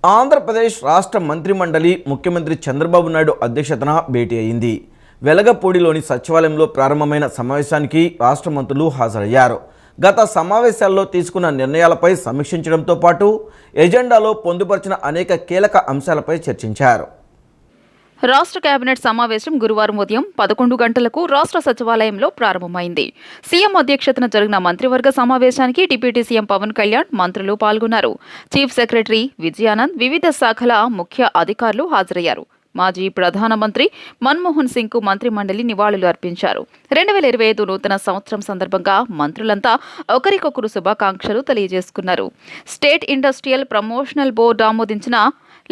ఆంధ్రప్రదేశ్ రాష్ట్ర మంత్రిమండలి ముఖ్యమంత్రి చంద్రబాబు నాయుడు అధ్యక్షతన భేటీ అయింది. వెలగపూడిలోని సచివాలయంలో ప్రారంభమైన సమావేశానికి రాష్ట్ర మంత్రులు హాజరయ్యారు. గత సమావేశాల్లో తీసుకున్న నిర్ణయాలపై సమీక్షించడంతో పాటు ఎజెండాలో పొందుపరిచిన అనేక కీలక అంశాలపై చర్చించారు. రాష్ట్ర కేబినెట్ సమావేశం గురువారం ఉదయం 11 గంటలకు రాష్ట్ర సచివాలయంలో ప్రారంభమైంది. సీఎం అధ్యక్షతన జరిగిన మంత్రివర్గ సమావేశానికి డిప్యూటీ సీఎం పవన్ కళ్యాణ్, మంత్రులు పాల్గొన్నారు. చీఫ్ సెక్రటరీ విజయానంద్, వివిధ శాఖల ముఖ్య అధికారులు హాజరయ్యారు. మాజీ ప్రధానమంత్రి మన్మోహన్ సింగ్ కు మంత్రిమండలి నివాళులు అర్పించారు. 2025 నూతన సంవత్సరం సందర్భంగా మంత్రులంతా ఒకరికొకరు శుభాకాంక్షలు తెలియజేసుకున్నారు. స్టేట్ ఇండస్ట్రియల్ ప్రమోషనల్ బోర్డు ఆమోదించిన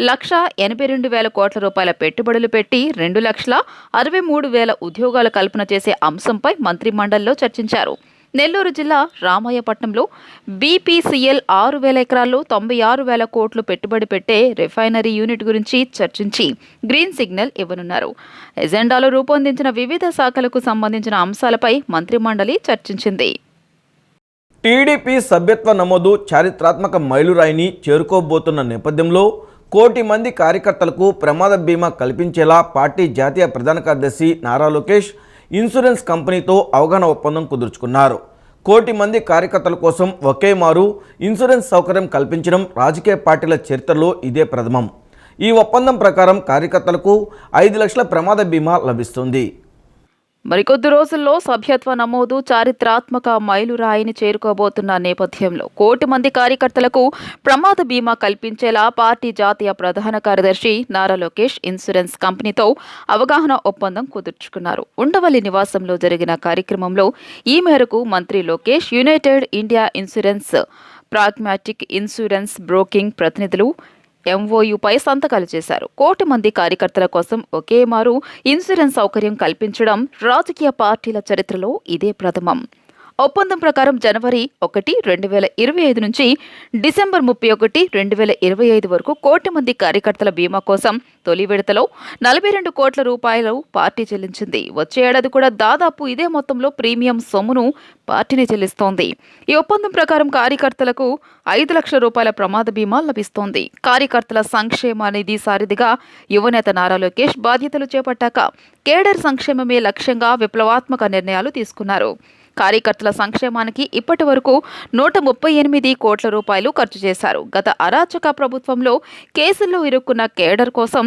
1,82,000 కోట్ల రూపాయల పెట్టుబడులు పెట్టి 2,63,000 ఉద్యోగాల కల్పన చేసే అంశంపై మంత్రిమండలిలో చర్చించారు. నెల్లూరు జిల్లా రామాయపట్నంలో బీపీసీఎల్ 6,000 ఎకరాల్లో 96,000 కోట్లు పెట్టుబడి పెట్టే రిఫైనరీ యూనిట్ గురించి చర్చించి గ్రీన్ సిగ్నల్ ఇవ్వనున్నారు. ఎజెండాలో రూపొందించిన వివిధ శాఖలకు సంబంధించిన అంశాలపై మంత్రిమండలి చర్చించింది. టీడీపీ సభ్యత్వ నమోదు చారిత్రాత్మక మైలురాయిని చేరుకోబోతున్న నేపథ్యంలో 1 కోటి మంది కార్యకర్తలకు ప్రమాద బీమా కల్పించేలా పార్టీ జాతీయ ప్రధాన కార్యదర్శి నారా లోకేష్ ఇన్సూరెన్స్ కంపెనీతో అవగాహన ఒప్పందం కుదుర్చుకున్నారు. 1 కోటి మంది కార్యకర్తల కోసం ఒకే మారు ఇన్సూరెన్స్ సౌకర్యం కల్పించడం రాజకీయ పార్టీల చరిత్రలో ఇదే ప్రథమం. ఈ ఒప్పందం ప్రకారం కార్యకర్తలకు 5 లక్షల ప్రమాద బీమా లభిస్తుంది. మరికొద్ది రోజుల్లో సభ్యత్వ నమోదు చారిత్రాత్మక మైలురాయిని చేరుకోబోతున్న నేపథ్యంలో 1 కోటి మంది కార్యకర్తలకు ప్రమాద బీమా కల్పించేలా పార్టీ జాతీయ ప్రధాన కార్యదర్శి నారా లోకేష్ ఇన్సూరెన్స్ కంపెనీతో అవగాహన ఒప్పందం కుదుర్చుకున్నారు. ఉండవల్లి నివాసంలో జరిగిన కార్యక్రమంలో ఈ మేరకు మంత్రి Lokesh, United India insurance, pragmatic insurance broking ప్రతినిధులు ఎంఓయూపై సంతకాలు చేశారు. 1 కోటి మంది కార్యకర్తల కోసం ఒకే మారు ఇన్సూరెన్స్ సౌకర్యం కల్పించడం రాజకీయ పార్టీల చరిత్రలో ఇదే ప్రథమం. ఒప్పందం ప్రకారం జనవరి 1, 2025 నుంచి డిసెంబర్ 31, 2025 వరకు 1 కోటి మంది కార్యకర్తల బీమా కోసం తొలి విడతలో 42 కోట్ల రూపాయలు పార్టీ చెల్లించింది. వచ్చే ఏడాది కూడా దాదాపు ఇదే మొత్తంలో ప్రీమియం సొమ్మును పార్టీని చెల్లిస్తోంది. ఈ ఒప్పందం ప్రకారం కార్యకర్తలకు 5 లక్షల రూపాయల ప్రమాద బీమా లభిస్తోంది. కార్యకర్తల సంక్షేమ నిధి సారథిగా యువనేత నారా లోకేష్ బాధ్యతలు చేపట్టాక కేడర్ సంక్షేమమే లక్ష్యంగా విప్లవాత్మక నిర్ణయాలు తీసుకున్నారు. కార్యకర్తల సంక్షేమానికి ఇప్పటి వరకు 138 కోట్ల రూపాయలు ఖర్చు చేశారు. గత అరాచక ప్రభుత్వంలో కేసుల్లో ఇరుక్కున్న కేడర్ కోసం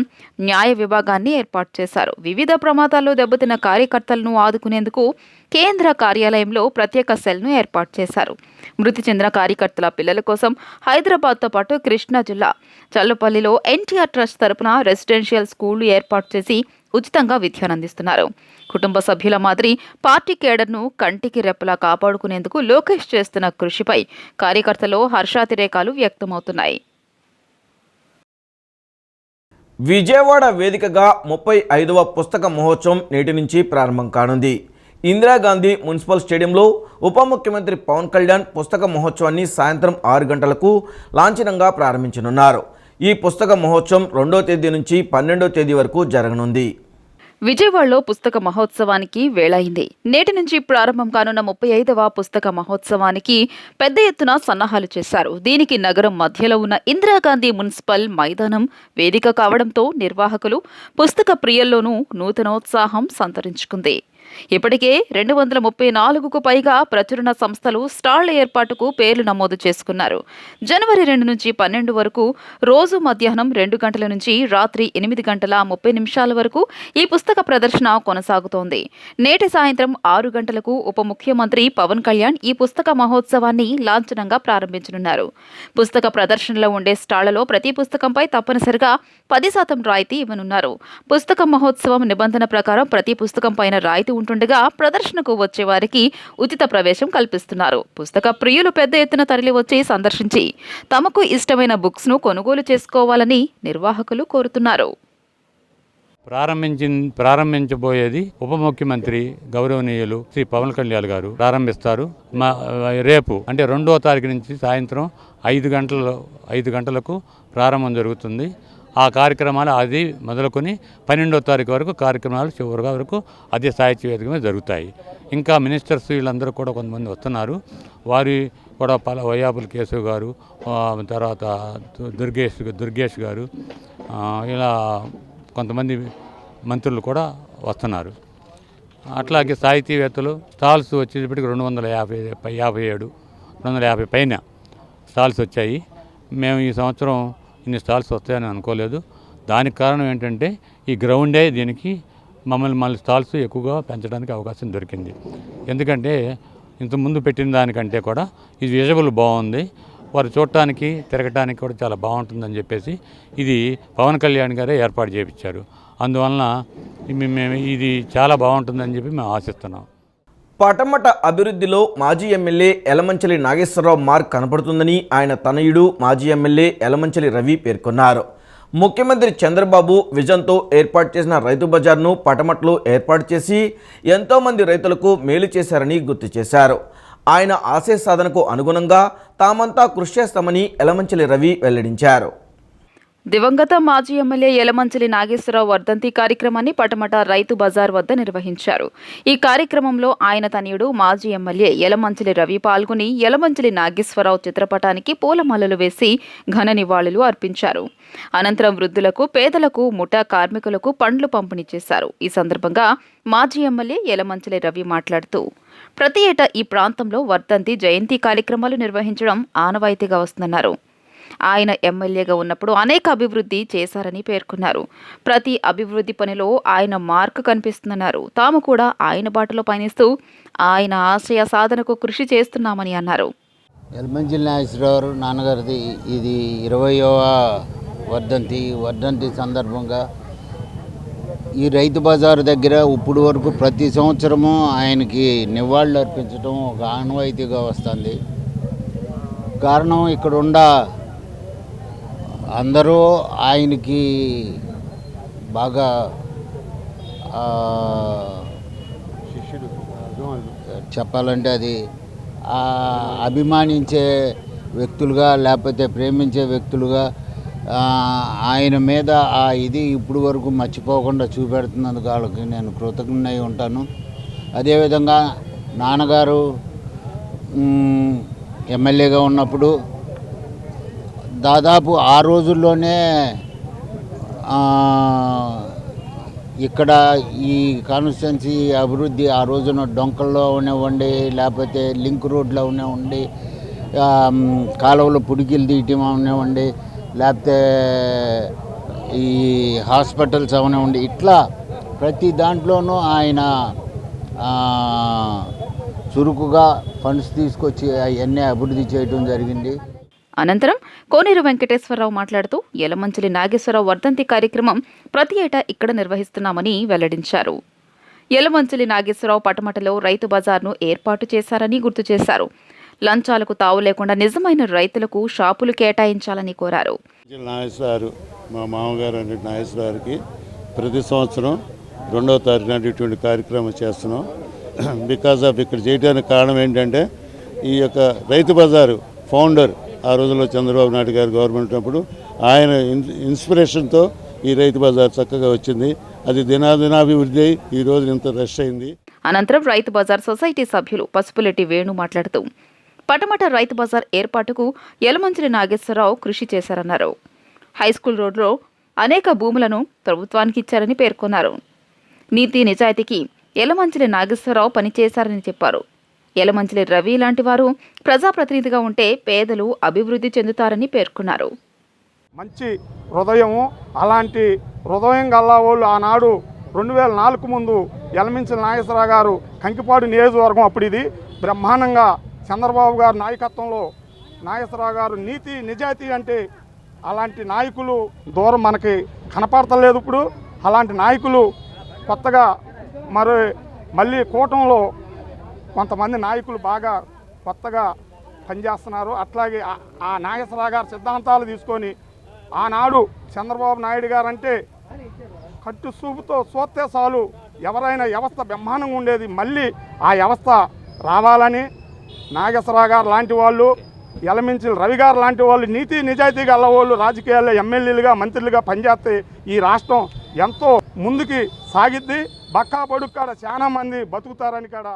న్యాయ విభాగాన్ని ఏర్పాటు చేశారు. వివిధ ప్రమాదాల్లో దెబ్బతిన్న కార్యకర్తలను ఆదుకునేందుకు కేంద్ర కార్యాలయంలో ప్రత్యేక సెల్ను ఏర్పాటు చేశారు. మృతి చెందిన కార్యకర్తల పిల్లల కోసం హైదరాబాద్తో పాటు కృష్ణా జిల్లా చల్లుపల్లిలో ఎన్టీఆర్ ట్రస్ట్ తరపున రెసిడెన్షియల్ స్కూళ్లు ఏర్పాటు చేసి ఉచితంగా విద్యనందిస్తున్నారు. కుటుంబ సభ్యుల మాదిరి పార్టీ కేడర్ను కంటికి రెప్పలా కాపాడుకునేందుకు లోకేష్ చేస్తున్న కృషిపై కార్యకర్తలు హర్షాతిరేకాలు వ్యక్తమవుతున్నాయి. విజయవాడ వేదికగా 35వ పుస్తక మహోత్సవం నేటి నుంచి ప్రారంభం కానుంది. ఇందిరాగాంధీ మున్సిపల్ స్టేడియంలో ఉప ముఖ్యమంత్రి పవన్ కళ్యాణ్ పుస్తక మహోత్సవాన్ని సాయంత్రం 6 గంటలకు లాంఛనంగా ప్రారంభించనున్నారు. ఈ పుస్తక మహోత్సవం 2వ తేదీ నుంచి 12వ తేదీ వరకు జరగనుంది. విజయవాడలో పుస్తక మహోత్సవానికి వేళైంది. నేటి నుంచి ప్రారంభం కానున్న 35వ పుస్తక మహోత్సవానికి పెద్ద ఎత్తున సన్నాహాలు చేశారు. దీనికి నగరం మధ్యలో ఉన్న ఇందిరాగాంధీ మున్సిపల్ మైదానం వేదిక కావడంతో నిర్వాహకులు, పుస్తక ప్రియుల్లోనూ నూతనోత్సాహం సంతరించుకుంది. ఇప్పటికే 234కు పైగా ప్రచురణ సంస్థలు స్టాళ్ల ఏర్పాటుకు పేర్లు నమోదు చేసుకున్నారు. జనవరి 2 నుంచి 12 వరకు రోజు మధ్యాహ్నం 2 గంటల నుంచి రాత్రి 8:30 వరకు ఈ పుస్తక ప్రదర్శన కొనసాగుతోంది. నేటి సాయంత్రం 6 గంటలకు ఉప ముఖ్యమంత్రి పవన్ కళ్యాణ్ ఈ పుస్తక మహోత్సవాన్ని లాంఛనంగా ప్రారంభించనున్నారు. పుస్తక ప్రదర్శనలో ఉండే స్టాళ్లలో ప్రతి పుస్తకంపై తప్పనిసరిగా 10% రాయితీ ఇవ్వనున్నారు. పుస్తక మహోత్సవం నిబంధన ప్రకారం ప్రతి పుస్తకం పైన రాయితీ ఉంటుండగా ప్రదర్శనకు వచ్చే వారికి ఉచిత ప్రవేశం కల్పిస్తున్నారు. పుస్తక ప్రియులు పెద్ద ఎత్తున తరలి వచ్చి సందర్శించి తమకు ఇష్టమైన బుక్స్ ను కొనుగోలు చేసుకోవాలని నిర్వాహకులు కోరుతున్నారు. ప్రారంభించబోయేది ఉప ముఖ్యమంత్రి గౌరవనీయులు శ్రీ పవన్ కళ్యాణ్ గారు ప్రారంభిస్తారు. రేపు అంటే 2వ తారీఖు నుంచి సాయంత్రం 5 గంటలకు ప్రారంభం జరుగుతుంది. ఆ కార్యక్రమాలు అది మొదలుకొని 12వ తారీఖు వరకు కార్యక్రమాలు చివరిగా వరకు అదే సాహిత్య వేదిక మీద జరుగుతాయి. ఇంకా మినిస్టర్స్ వీళ్ళందరూ కూడా కొంతమంది వస్తున్నారు. వారి కూడా వైయాపుల కేశవ్ గారు, తర్వాత దుర్గేష్ గారు, ఇలా కొంతమంది మంత్రులు కూడా వస్తున్నారు. అట్లాగే సాహితీవేత్తలు స్టాల్స్ వచ్చేటప్పటికి 250 పైన స్టాల్స్ వచ్చాయి. మేము ఈ సంవత్సరం ఇన్ని స్టాల్స్ వస్తాయని అనుకోలేదు. దానికి కారణం ఏంటంటే ఈ గ్రౌండే దీనికి మళ్ళీ స్టాల్స్ ఎక్కువగా పెంచడానికి అవకాశం దొరికింది. ఎందుకంటే ఇంతకుముందు పెట్టిన దానికంటే కూడా ఇది విజువల్ బాగుంది, వారు చూడటానికి తిరగటానికి కూడా చాలా బాగుంటుందని చెప్పేసి ఇది పవన్ కళ్యాణ్ గారే ఏర్పాటు చేయించారు. అందువలన మేము ఇది చాలా బాగుంటుందని చెప్పి మేము ఆశిస్తున్నాం. పటమట అభివృద్ధిలో మాజీ ఎమ్మెల్యే యలమంచిలి నాగేశ్వరరావు మార్క్ కనపడుతుందని ఆయన తనయుడు మాజీ ఎమ్మెల్యే యలమంచిలి రవి పేర్కొన్నారు. ముఖ్యమంత్రి చంద్రబాబు విజన్తో ఏర్పాటు చేసిన రైతు బజార్ను పటమట్లో ఏర్పాటు చేసి ఎంతోమంది రైతులకు మేలు చేశారని గుర్తు చేశారు. ఆయన ఆశయ సాధనకు అనుగుణంగా తామంతా కృషి చేస్తామని యలమంచిలి రవి వెల్లడించారు. దివంగత మాజీ ఎమ్మెల్యే యలమంచిలి నాగేశ్వరరావు వర్ధంతి కార్యక్రమాన్ని పటమట రైతు బజార్ వద్ద నిర్వహించారు. ఈ కార్యక్రమంలో ఆయన తనయుడు మాజీ ఎమ్మెల్యే యలమంచిలి రవి పాల్గొని యలమంచిలి నాగేశ్వరరావు చిత్రపటానికి పూలమాలలు వేసి ఘన నివాళులు అర్పించారు. అనంతరం వృద్ధులకు, పేదలకు, ముఠా కార్మికులకు పండ్లు పంపిణీ చేశారు. ఈ సందర్భంగా మాజీ ఎమ్మెల్యే యలమంచిలి రవి మాట్లాడుతూ, ప్రతి ఏటా ఈ ప్రాంతంలో వర్ధంతి, జయంతి కార్యక్రమాలు నిర్వహించడం ఆనవాయితీగా వస్తుందన్నారు. ఆయన ఎమ్మెల్యేగా ఉన్నప్పుడు అనేక అభివృద్ధి చేశారని పేర్కొన్నారు. ప్రతి అభివృద్ధి పనిలో ఆయన మార్క్ కనిపిస్తుందన్నారు. తాము కూడా ఆయన బాటలో పయనిస్తూ ఆయన ఆశయ సాధనకు కృషి చేస్తున్నామని అన్నారు. యలమంచిలి నాగేశ్వరరావు నాన్నగారిది ఇది 20వ వర్ధంతి సందర్భంగా ఈ రైతు బజారు దగ్గర ఇప్పుడు వరకు ప్రతి సంవత్సరము ఆయనకి నివాళులు అర్పించడం ఒక ఆనవాయితీగా వస్తుంది. కారణం ఇక్కడ అందరూ ఆయనకి బాగా చెప్పాలంటే అది అభిమానించే వ్యక్తులుగా లేకపోతే ప్రేమించే వ్యక్తులుగా ఆయన మీద ఇది ఇప్పుడు వరకు మర్చిపోకుండా చూపెడుతున్నందుకు వాళ్ళకి నేను కృతజ్ఞుడై ఉంటాను. అదేవిధంగా నాన్నగారు ఎమ్మెల్యేగా ఉన్నప్పుడు దాదాపు ఆ రోజుల్లోనే ఇక్కడ ఈ కాన్స్టిట్యున్సీ అభివృద్ధి ఆ రోజున డొంకల్లో ఉండేవ్వండి, లేకపోతే లింక్ రోడ్లో ఉండేవ్వండి, కాలువలో పుడికిలు తీయటం ఉండేవ్వండి, లేకపోతే ఈ హాస్పిటల్స్ అవనివ్వండి, ఇట్లా ప్రతి దాంట్లోనూ ఆయన చురుకుగా ఫండ్స్ తీసుకొచ్చి అవన్నీ అభివృద్ధి చేయడం జరిగింది. అనంతరం కోనేరు వెంకటేశ్వరరావు మాట్లాడుతూ యలమంచిలి నాగేశ్వరరావు వర్ధంతి కార్యక్రమం ప్రతి ఏటా ఇక్కడ నిర్వహిస్తున్నామని వెల్లడించారు. యలమంచిలి నాగేశ్వరరావు పటమటలో రైతు బజార్ను ఏర్పాటు చేశారని గుర్తు చేశారు. లంచాలకు తావు లేకుండా నిజమైన రైతులకు షాపులు కేటాయించాలని కోరారు. నాగేశ్వరరావు మా మామగారు అనే నాగేశ్వరరావుకి ప్రతి సంవత్సరం 2వ తారీఖున ఇటువంటి కార్యక్రమం చేస్తున్నాం. బికాజ్ ఆఫ్ ఇక్కడ చేయడానికి కారణం ఏంటంటే ఈ యొక్క రైతు బజారు ఫౌండర్ ఆ రోజుల్లో చంద్రబాబు నాయుడు గారు గవర్నమెంట్ ఉన్నప్పుడు ఆయన ఇన్స్పిరేషన్తో ఈ రైతు బజార్ చక్కగా వచ్చింది. అది దినాభివృద్ధి అయి ఈ రోజు ఇంత రష్ అయింది. అనంతరం రైతు బజార్ సొసైటీ సభ్యులు పసుపులెట్టి వేణు మాట్లాడుతూ పటమట రైతు బజార్ ఏర్పాటుకు యలమంచిలి నాగేశ్వరరావు కృషి చేశారన్నారు. హైస్కూల్ రోడ్లో అనేక భూములను ప్రభుత్వానికి ఇచ్చారని పేర్కొన్నారు. నీతి నిజాయితీకి యలమంచిలి నాగేశ్వరరావు పనిచేశారని చెప్పారు. యలమంచిలి రవి లాంటి వారు ప్రజాప్రతినిధిగా ఉంటే పేదలు అభివృద్ధి చెందుతారని పేర్కొన్నారు. మంచి హృదయము, అలాంటి హృదయం గల్లా వాళ్ళు ఆనాడు 2004 ముందు యలమంచిలి నాగేశ్వరరావు గారు కంకిపాడు నియోజకవర్గం అప్పుడు ఇది బ్రహ్మాండంగా చంద్రబాబు గారు నాయకత్వంలో నాగేశ్వరరావు గారు నీతి నిజాయితీ అంటే అలాంటి నాయకులు దూరం మనకి కనపడతలేదు. ఇప్పుడు అలాంటి నాయకులు కొత్తగా మళ్ళీ కూటమిలో కొంతమంది నాయకులు బాగా కొత్తగా పనిచేస్తున్నారు. అట్లాగే ఆ నాగేశ్వరరావు గారి సిద్ధాంతాలు తీసుకొని ఆనాడు చంద్రబాబు నాయుడు గారు అంటే కట్టు చూపుతో చూస్తే చాలు ఎవరైనా వ్యవస్థ బ్రహ్మాండంగా ఉండేది. మళ్ళీ ఆ వ్యవస్థ రావాలని నాగేశ్వరరావు గారు లాంటి వాళ్ళు యలమించి రవి గారు లాంటి వాళ్ళు నీతి నిజాయితీ గల వాళ్ళు రాజకీయాల్లో ఎమ్మెల్యేలుగా మంత్రులుగా పనిచేస్తే ఈ రాష్ట్రం ఎంతో ముందుకి సాగిద్ది. బక్కా బడుక్కాడ చాలా మంది బతుకుతారని కాడ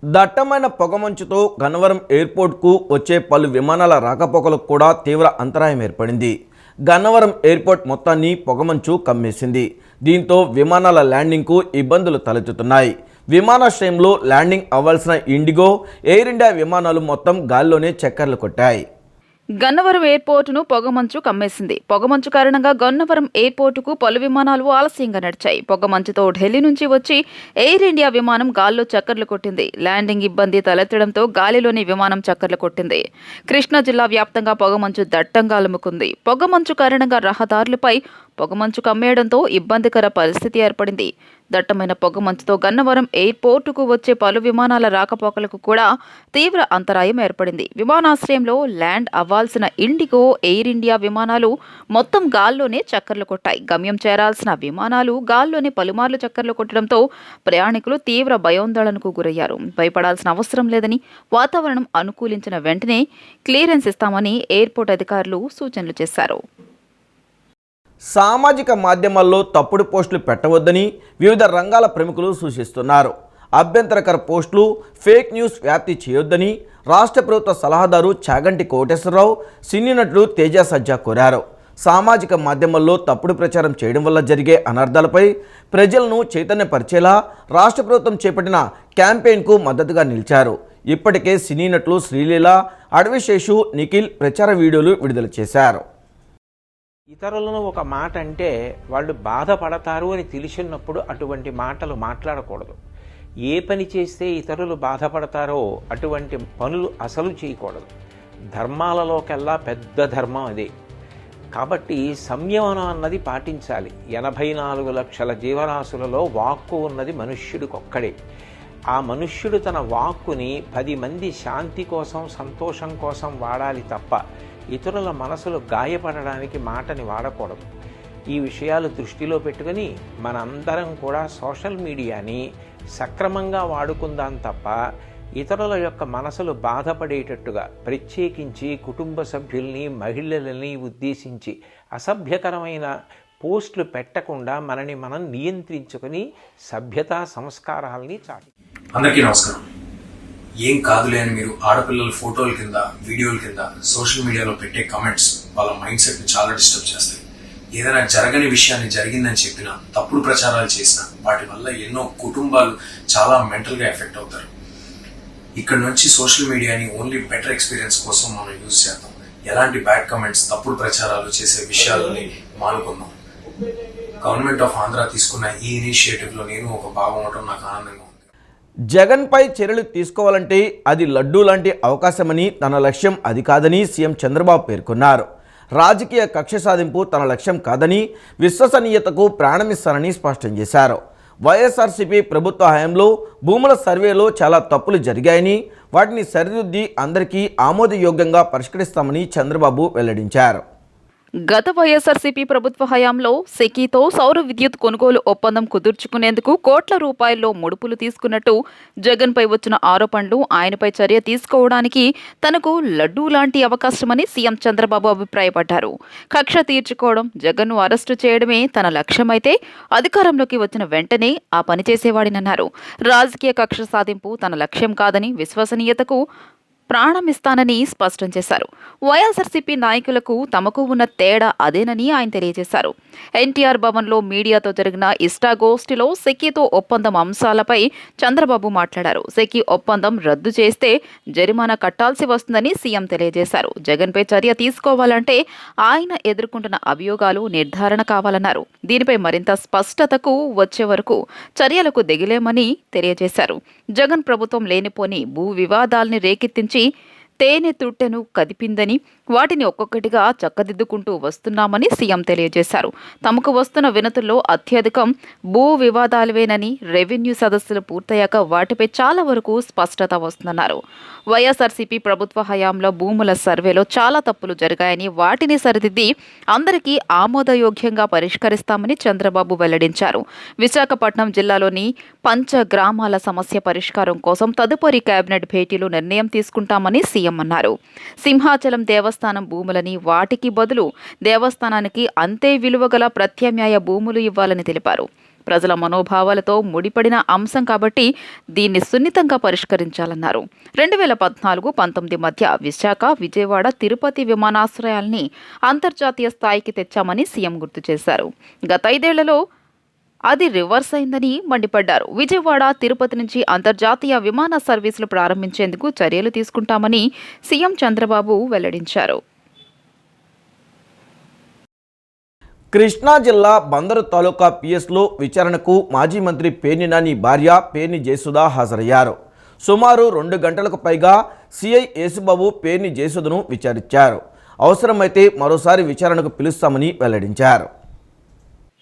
దట్టమైన పొగమంచుతో గన్నవరం ఎయిర్పోర్ట్కు వచ్చే పలు విమానాల రాకపోకలకు కూడా తీవ్ర అంతరాయం ఏర్పడింది. గన్నవరం ఎయిర్పోర్ట్ మొత్తాన్ని పొగమంచు కమ్మేసింది. దీంతో విమానాల ల్యాండింగ్కు ఇబ్బందులు తలెత్తుతున్నాయి. విమానాశ్రయంలో ల్యాండింగ్ అవ్వాల్సిన ఇండిగో, ఎయిర్ ఇండియా విమానాలు మొత్తం గాల్లోనే చక్కర్లు కొట్టాయి. గన్నవరం ఎయిర్పోర్టును పొగమంచు కమ్మేసింది. పొగమంచు కారణంగా గన్నవరం ఎయిర్పోర్టుకు పలు విమానాలు ఆలస్యంగా నడిచాయి. పొగమంచుతో ఢిల్లీ నుంచి వచ్చి ఎయిర్ ఇండియా విమానం గాల్లో చక్కర్లు కొట్టింది. ల్యాండింగ్ ఇబ్బంది తలెత్తడంతో గాలిలోని విమానం చక్కర్లు కొట్టింది. కృష్ణా జిల్లా వ్యాప్తంగా పొగమంచు దట్టంగా అలుముకుంది. పొగమంచు కారణంగా రహదారులపై పొగమంచు కమ్మేయడంతో ఇబ్బందికర పరిస్థితి ఏర్పడింది. దట్టమైన పొగమంచుతో గన్నవరం ఎయిర్పోర్టుకు వచ్చే పలు విమానాల రాకపోకలకు కూడా తీవ్ర అంతరాయం ఏర్పడింది. విమానాశ్రయంలో ల్యాండ్ అవ్వాల్సిన ఇండిగో, ఎయిర్ ఇండియా విమానాలు మొత్తం గాల్లోనే చక్కర్లు కొట్టాయి. గమ్యం చేరాల్సిన విమానాలు గాల్లోనే పలుమార్లు చక్కర్లు కొట్టడంతో ప్రయాణికులు తీవ్ర భయాందోళనకు గురయ్యారు. భయపడాల్సిన అవసరం లేదని, వాతావరణం అనుకూలించిన వెంటనే క్లియరెన్స్ ఇస్తామని ఎయిర్పోర్ట్ అధికారులు సూచనలు చేశారు. సామాజిక మాధ్యమాల్లో తప్పుడు పోస్టులు పెట్టవద్దని వివిధ రంగాల ప్రముఖులు సూచిస్తున్నారు. అభ్యంతరకర పోస్టులు, ఫేక్ న్యూస్ వ్యాప్తి చేయొద్దని రాష్ట్ర ప్రభుత్వ సలహాదారు చాగంటి కోటేశ్వరరావు, సినీ నటుడు తేజ సజ్జా కోరారు. సామాజిక మాధ్యమాల్లో తప్పుడు ప్రచారం చేయడం వల్ల జరిగే అనర్థాలపై ప్రజలను చైతన్యపరిచేలా రాష్ట్ర ప్రభుత్వం చేపట్టిన క్యాంపెయిన్కు మద్దతుగా నిలిచారు. ఇప్పటికే సినీ నటులు శ్రీలీల, అడవిశేషు, నిఖిల్ ప్రచార వీడియోలు విడుదల చేశారు. ఇతరులను ఒక మాట అంటే వాళ్ళు బాధపడతారు అని తెలిసినప్పుడు అటువంటి మాటలు మాట్లాడకూడదు. ఏ పని చేస్తే ఇతరులు బాధపడతారో అటువంటి పనులు అసలు చేయకూడదు. ధర్మాలలోకెల్లా పెద్ద ధర్మం అదే. కాబట్టి సంయమనం అన్నది పాటించాలి. 84 లక్షల జీవరాశులలో వాక్కు ఉన్నది మనుష్యుడికొక్కడే. ఆ మనుష్యుడు తన వాక్కుని 10 మంది శాంతి కోసం, సంతోషం కోసం వాడాలి తప్ప ఇతరుల మనసులు గాయపడడానికి మాటని వాడకూడదు. ఈ విషయాలు దృష్టిలో పెట్టుకుని మనందరం కూడా సోషల్ మీడియాని సక్రమంగా వాడుకుందాం తప్ప ఇతరుల యొక్క మనసులు బాధపడేటట్టుగా, ప్రత్యేకించి కుటుంబ సభ్యుల్ని, మహిళలని ఉద్దేశించి అసభ్యకరమైన పోస్టులు పెట్టకుండా మనని మనం నియంత్రించుకొని సభ్యతా సంస్కారాల్ని చాటి. అందరికీ నమస్కారం. ఏం కాదులే అని మీరు ఆడపిల్లల ఫోటోల కింద, వీడియోల కింద సోషల్ మీడియాలో పెట్టే కామెంట్స్ వాళ్ళ మైండ్ సెట్ ని చాలా డిస్టర్బ్ చేస్తాయి. ఏదైనా జరగని విషయాన్ని జరిగిందని చెప్పినా, తప్పుడు ప్రచారాలు చేసినా వాటి వల్ల ఎన్నో కుటుంబాలు చాలా మెంటల్ గా ఎఫెక్ట్ అవుతారు. ఇక్కడ నుంచి సోషల్ మీడియాని ఓన్లీ బెటర్ ఎక్స్పీరియన్స్ కోసం మనం యూజ్ చేద్దాం. ఎలాంటి బ్యాడ్ కామెంట్స్, తప్పుడు ప్రచారాలు చేసే విషయాలని మానుకుందాం. గవర్నమెంట్ ఆఫ్ ఆంధ్ర తీసుకున్న ఈ ఇనిషియేటివ్ లో నేను ఒక భాగం అవడం నాకు ఆనందంగా ఉంది. జగన్పై చర్యలు తీసుకోవాలంటే అది లడ్డూ లాంటి అవకాశమని, తన లక్ష్యం అది కాదని సీఎం చంద్రబాబు పేర్కొన్నారు. రాజకీయ కక్ష సాధింపు తన లక్ష్యం కాదని, విశ్వసనీయతకు ప్రాణమిస్తానని స్పష్టం చేశారు. వైఎస్ఆర్సీపీ ప్రభుత్వ హయాంలో భూముల సర్వేలో చాలా తప్పులు జరిగాయని, వాటిని సరిదిద్ది అందరికీ ఆమోదయోగ్యంగా పరిష్కరిస్తామని చంద్రబాబు వెల్లడించారు. గత వైఎస్ఆర్సీపీ ప్రభుత్వ హయాంలో సెకీతో సౌర విద్యుత్ కొనుగోలు ఒప్పందం కుదుర్చుకునేందుకు కోట్ల రూపాయల్లో ముడుపులు తీసుకున్నట్టు జగన్పై వచ్చిన ఆరోపణలు ఆయనపై చర్య తీసుకోవడానికి తనకు లడ్డూ లాంటి అవకాశమని సీఎం చంద్రబాబు అభిప్రాయపడ్డారు. కక్ష తీర్చుకోవడం, జగన్ను అరెస్టు చేయడమే తన లక్ష్యమైతే అధికారంలోకి వచ్చిన వెంటనే ఆ పని చేసేవాడినన్నారు. రాజకీయ కక్ష సాధింపు తన లక్ష్యం కాదని, విశ్వసనీయతకు ప్రాణమిస్తానని స్పష్టం చేశారు. వైఎస్ఆర్సీపీ నాయకులకు తమకు ఉన్న తేడా అదేనని ఆయన తెలియజేశారు. ఎన్టీఆర్ భవన్లో మీడియాతో జరిగిన ఇష్టాగోష్ఠిలో సెకీతో ఒప్పందం అంశాలపై చంద్రబాబు మాట్లాడారు. సెకీ ఒప్పందం రద్దు చేస్తే జరిమానా కట్టాల్సి వస్తుందని సీఎం తెలియజేశారు. జగన్పై చర్య తీసుకోవాలంటే ఆయన ఎదుర్కొంటున్న అభియోగాలు నిర్ధారణ కావాలన్నారు. దీనిపై మరింత స్పష్టతకు వచ్చే వరకు చర్యలకు దిగలేమని తెలియజేశారు. జగన్ ప్రభుత్వం లేనిపోని భూ వివాదాల్ని రేకెత్తించి తేనె తుట్టెను కదిపిందని, వాటిని ఒక్కొక్కటిగా చక్కదిద్దుకుంటూ వస్తున్నామని సీఎం తెలియజేశారు. తమకు వస్తున్న వినతుల్లో అత్యధికం భూ వివాదాలవేనని, రెవెన్యూ సదస్సులు పూర్తయ్యాక వాటిపై చాలా వరకు స్పష్టత వస్తుందన్నారు. వైఎస్ఆర్సీపీ ప్రభుత్వ హయాంలో భూముల సర్వేలో చాలా తప్పులు జరిగాయని, వాటిని సరిదిద్ది అందరికీ ఆమోదయోగ్యంగా పరిష్కరిస్తామని చంద్రబాబు వెల్లడించారు. విశాఖపట్నం జిల్లాలోని పంచ గ్రామాల సమస్య పరిష్కారం కోసం తదుపరి కేబినెట్ భేటీలో నిర్ణయం తీసుకుంటామని సీఎం సీఎం అన్నారు. సింహాచలం దేవస్థానం భూములని వాటికి బదులు దేవస్థానానికి అంతే విలువగల ప్రత్యామ్నాయ భూములు ఇవ్వాలని తెలిపారు. ప్రజల మనోభావాలతో ముడిపడిన అంశం కాబట్టి దీన్ని సున్నితంగా పరిష్కరించాలన్నారు. 2014-19 మధ్య విశాఖ, విజయవాడ, తిరుపతి విమానాశ్రయాల్ని అంతర్జాతీయ స్థాయికి తెచ్చామని సీఎం గుర్తు చేశారు. గత 5 ఏళ్లలో అది రివర్స్ అయిందని మండిపడ్డారు. విజయవాడ, తిరుపతి నుంచి అంతర్జాతీయ విమాన సర్వీసులు ప్రారంభించేందుకు చర్యలు తీసుకుంటామని సీఎం చంద్రబాబు వెల్లడించారు. కృష్ణా జిల్లా బందరు తాలూకా పిఎస్లో విచారణకు మాజీ మంత్రి పేర్ని నాని భార్య పేర్ని జయసుధ హాజరయ్యారు. సుమారు 2 గంటలకు పైగా సిఐ యేసుబాబు పేర్ని జయసుధను విచారించారు. అవసరమైతే మరోసారి విచారణకు పిలుస్తామని వెల్లడించారు.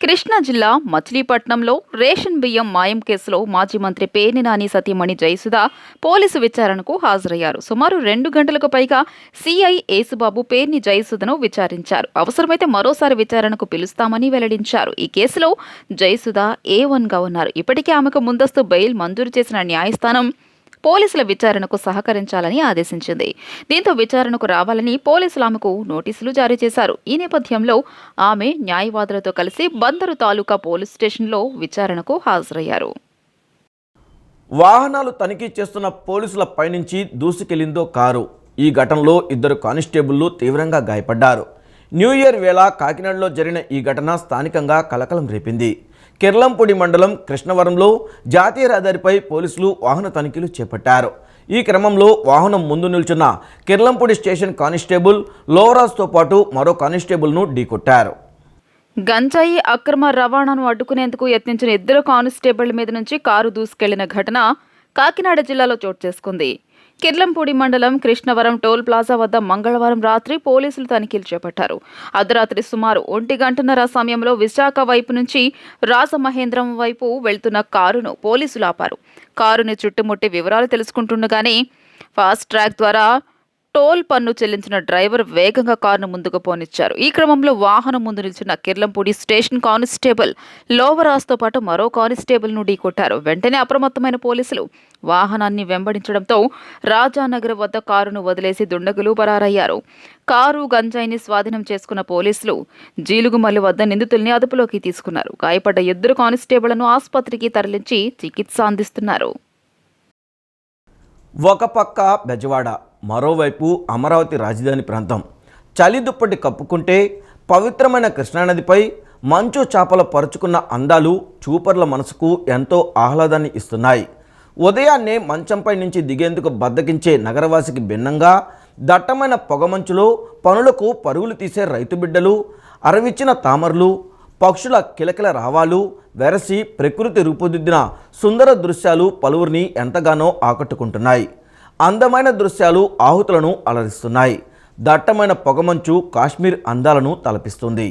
కృష్ణా జిల్లా మచిలీపట్నంలో రేషన్ బియ్యం మాయం కేసులో మాజీ మంత్రి పేర్ని నాని సతీమణి జయసుధ పోలీసు విచారణకు హాజరయ్యారు. సుమారు 2 గంటలకు పైగా సిఐ యేసుబాబు పేర్ని జయసుధను విచారించారు. అవసరమైతే మరోసారి విచారణకు పిలుస్తామని వెల్లడించారు. ఈ కేసులో జయసుధ A1గా ఉన్నారు. ఇప్పటికే ఆమెకు ముందస్తు బెయిల్ మంజూరు చేసిన న్యాయస్థానం పోలీసుల విచారణకు సహకరించాలని ఆదేశించింది. దీంతో విచారణకు రావాలని పోలీసులు ఆమెకు నోటీసులు జారీ చేశారు. ఈ నేపథ్యంలో ఆమె న్యాయవాదులతో కలిసి బందరు తాలూకా పోలీస్ స్టేషన్లో విచారణకు హాజరయ్యారు. వాహనాలు తనిఖీ చేస్తున్న పోలీసుల పైనుంచి దూసుకెళ్లిందో కారు. ఈ ఘటనలో 2 కానిస్టేబుళ్లు తీవ్రంగా గాయపడ్డారు. న్యూ ఇయర్ వేళ కాకినాడలో జరిగిన ఈ ఘటన స్థానికంగా కలకలం రేపింది. కిర్లంపూడి మండలం కృష్ణవరంలో జాతీయ రహదారిపై పోలీసులు వాహన తనిఖీలు చేపట్టారు. ఈ క్రమంలో వాహనం ముందు నిల్చున్న కిర్లంపూడి స్టేషన్ కానిస్టేబుల్ లోవరాజ్తో పాటు మరో కానిస్టేబుల్ను ఢీకొట్టారు. గంజాయి అక్రమ రవాణాను అడ్డుకునేందుకు యత్నించిన 2 కానిస్టేబుళ్ల మీద నుంచి కారు దూసుకెళ్లిన ఘటన కాకినాడ జిల్లాలో చోటు చేసుకుంది. కిర్లంపూడి మండలం కృష్ణవరం టోల్ ప్లాజా వద్ద మంగళవారం రాత్రి పోలీసులు తనిఖీలు చేపట్టారు. అర్ధరాత్రి సుమారు 1:30 సమయంలో విశాఖ వైపు నుంచి రాజమహేంద్రం వైపు వెళ్తున్న కారును పోలీసులు ఆపారు. కారుని చుట్టుముట్టి వివరాలు తెలుసుకుంటుండగానే ఫాస్ట్ ట్రాక్ ద్వారా టోల్ పన్ను చెల్లించిన డ్రైవర్ వేగంగా కారును ముందుకు పోనిచ్చారు. ఈ క్రమంలో వాహనం ముందు నిలిచిన కిర్లంపూడి స్టేషన్ కానిస్టేబుల్ లోవరాజ్తో పాటు మరో కానిస్టేబుల్ను ఢీకొట్టారు. వెంటనే అప్రమత్తమైన పోలీసులు వాహనాన్ని వెంబడించడంతో రాజానగర్ వద్ద కారును వదిలేసి దుండగులు పరారయ్యారు. కారు గంజాయిని స్వాధీనం చేసుకున్న పోలీసులు జీలుగుమల్లి వద్ద నిందితుల్ని అదుపులోకి తీసుకున్నారు. గాయపడ్డ 2 కానిస్టేబుళ్లను ఆసుపత్రికి తరలించి చికిత్స అందిస్తున్నారు. ఒక పక్క బెజవాడ, మరోవైపు అమరావతి రాజధాని ప్రాంతం. చలి దుప్పటి కప్పుకుంటే పవిత్రమైన కృష్ణానదిపై మంచు చాపల పరుచుకున్న అందాలు చూపర్ల మనసుకు ఎంతో ఆహ్లాదాన్ని ఇస్తున్నాయి. ఉదయాన్నే మంచంపై నుంచి దిగేందుకు బద్దకించే నగరవాసికి భిన్నంగా దట్టమైన పొగమంచులో పనులకు పరుగులు తీసే రైతు బిడ్డలు, అరవిచ్చిన తామరలు, పక్షుల కిలకిల రావాలు వెరసి ప్రకృతి రూపుదిద్దిన సుందర దృశ్యాలు పలువురిని ఎంతగానో ఆకట్టుకుంటున్నాయి. అందమైన దృశ్యాలు ఆహుతులను అలరిస్తున్నాయి. దట్టమైన పొగమంచు కాశ్మీర్ అందాలను తలపిస్తుంది.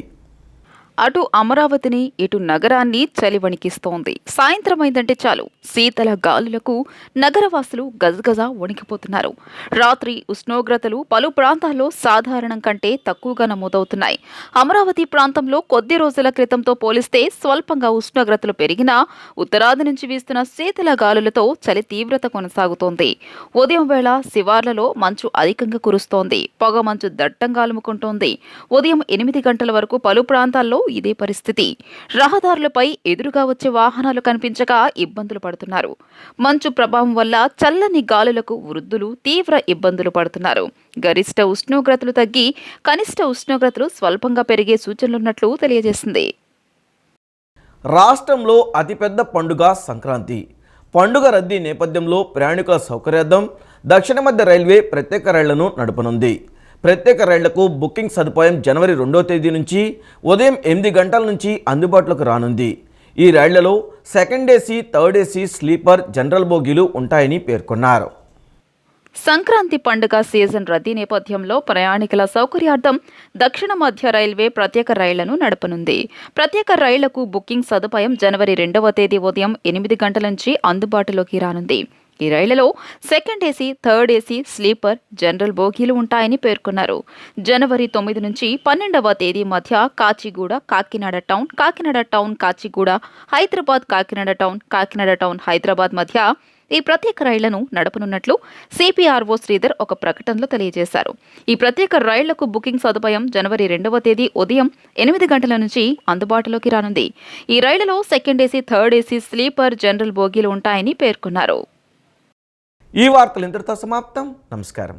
అటు అమరావతిని ఇటు నగరాన్ని చలి వణికిస్తోంది. సాయంత్రమైందంటే చాలు శీతల గాలులకు నగరవాసులు గజగజ వణికిపోతున్నారు. రాత్రి ఉష్ణోగ్రతలు పలు ప్రాంతాల్లో సాధారణం కంటే తక్కువగా నమోదవుతున్నాయి. అమరావతి ప్రాంతంలో కొద్ది రోజుల క్రితంతో పోలిస్తే స్వల్పంగా ఉష్ణోగ్రతలు పెరిగినా ఉత్తరాది నుంచి వీస్తున్న శీతల గాలులతో చలి తీవ్రత కొనసాగుతోంది. ఉదయం వేళ శివార్లలో మంచు అధికంగా కురుస్తోంది. పొగ మంచు దట్టంగా అలుముకుంటోంది. ఉదయం 8 గంటల వరకు పలు ప్రాంతాల్లో ఇదే పరిస్థితి. రహదారులపై ఎదురుగా వచ్చే వాహనాలు కనిపించక ఇబ్బందులు పడుతున్నారు. మంచు ప్రభావం వల్ల చల్లని గాలులకు వృద్ధులు తీవ్ర ఇబ్బందులు పడుతున్నారు. గరిష్ట ఉష్ణోగ్రతలు తగ్గి కనిష్ట ఉష్ణోగ్రతలు స్వల్పంగా పెరిగే సూచనలున్నట్లు తెలియజేసింది. రాష్ట్రంలో అతిపెద్ద పండుగ సంక్రాంతి. పండుగ రద్దీ నేపథ్యంలో ప్రయాణికుల సౌకర్యార్థం దక్షిణ మధ్య రైల్వే ప్రత్యేక రైళ్లను నడపనుంది. ప్రత్యేక రైళ్లకు బుకింగ్ సదుపాయం జనవరి 2వ తేదీ నుంచి ఉదయం 8 గంటల నుంచి అందుబాటులోకి రానుంది. ఈ రైళ్లలో second AC, third AC, sleeper, general బోగీలు ఉంటాయని పేర్కొన్నారు. సంక్రాంతి పండుగ సీజన్ రద్దీ నేపథ్యంలో ప్రయాణికుల సౌకర్యార్థం దక్షిణ మధ్య రైల్వే ప్రత్యేక రైళ్లను నడపనుంది. ప్రత్యేక రైళ్లకు బుకింగ్ సదుపాయం జనవరి 2వ తేదీ ఉదయం 8 గంటల నుంచి అందుబాటులోకి రానుంది. ఈ రైళ్లలో second AC, third AC, sleeper, general బోగీలు ఉంటాయని పేర్కొన్నారు. జనవరి 9 నుంచి 12వ తేదీ మధ్య Kacheguda, Kakinada town, Kakinada town, Kacheguda, Hyderabad, Kakinada town, Kakinada town, Hyderabad మధ్య ఈ ప్రత్యేక రైళ్లను నడపనున్నట్లు సిపిఆర్ఓ శ్రీధర్ ఒక ప్రకటనలో తెలియజేశారు. ఈ ప్రత్యేక రైళ్లకు బుకింగ్ సదుపాయం జనవరి 2వ తేదీ ఉదయం 8 గంటల నుంచి అందుబాటులోకి రానుంది. ఈ రైళ్లలో second AC, third AC, sleeper, general బోగీలు ఉంటాయని పేర్కొన్నారు. ఈ వార్తలు ఇంతటితో సమాప్తం. నమస్కారం.